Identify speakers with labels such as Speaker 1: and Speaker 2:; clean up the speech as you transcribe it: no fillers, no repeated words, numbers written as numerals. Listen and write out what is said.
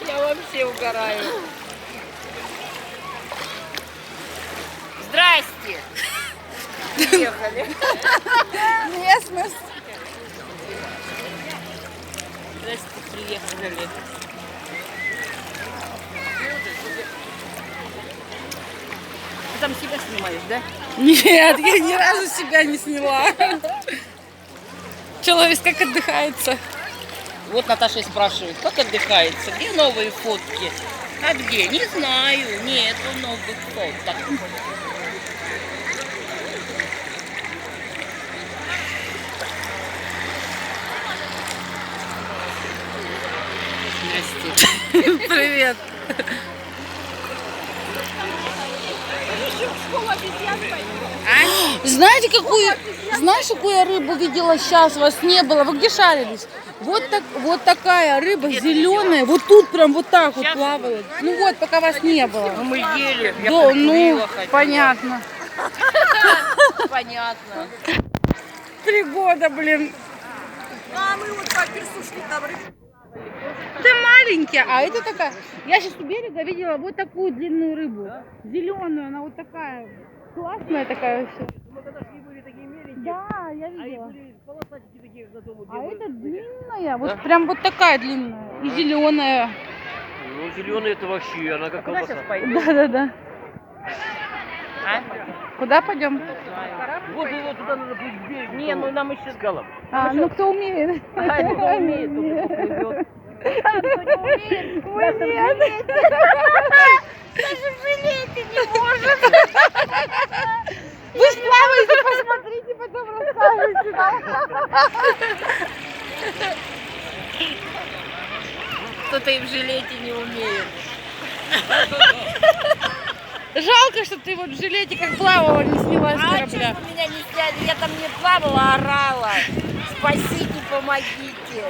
Speaker 1: Я вообще угораю. Здрасте. Приехали.
Speaker 2: Местность.
Speaker 1: Здрасте, приехали. Ты там себя снимаешь, да?
Speaker 2: Нет, я ни разу себя не сняла. Человек как отдыхается.
Speaker 1: Вот Наташа и спрашивает, как отдыхается, где новые фотки? А где? Не знаю, нету новых фоток. Здрасте.
Speaker 2: Привет. Знаете, знаешь, какую я рыбу видела сейчас, вас не было? Вы где шарились? Вот такая рыба зеленая, вот тут прям вот так вот плавает. Ну вот, пока вас не было.
Speaker 1: Ну мы ели, я
Speaker 2: Да, ну,
Speaker 1: прикурила хотя бы.
Speaker 2: понятно.
Speaker 1: Понятно.
Speaker 2: 3 года, блин.
Speaker 3: А мы вот по персушке там рыбу.
Speaker 2: Это маленькая, а это такая. Я сейчас у берега видела вот такую длинную рыбу. Зеленую, она вот такая. Классная такая вообще. Да, я видела. А это длинная, вот прям вот такая длинная. И зеленая.
Speaker 4: Ну, зеленый это вообще, она как колбаса.
Speaker 2: Да.
Speaker 1: А?
Speaker 2: Куда пойдем?
Speaker 4: Вот его туда надо плыть в берег.
Speaker 1: Не, ну нам еще
Speaker 4: скалам.
Speaker 2: А, ну кто умеет?
Speaker 1: А, кто умеет, тот плывет.
Speaker 2: А кто не умеет? Мы нет.
Speaker 1: Даже в жилете не может.
Speaker 2: Вы сплаваете, посмотрите, потом расскажете нам.
Speaker 1: Кто-то и в жилете не умеет.
Speaker 2: Жалко, что ты вот в жилете как плавала, не снялась с
Speaker 1: А
Speaker 2: корабля.
Speaker 1: что вы меня не сняли? Я там не плавала, орала. Спасите, помогите.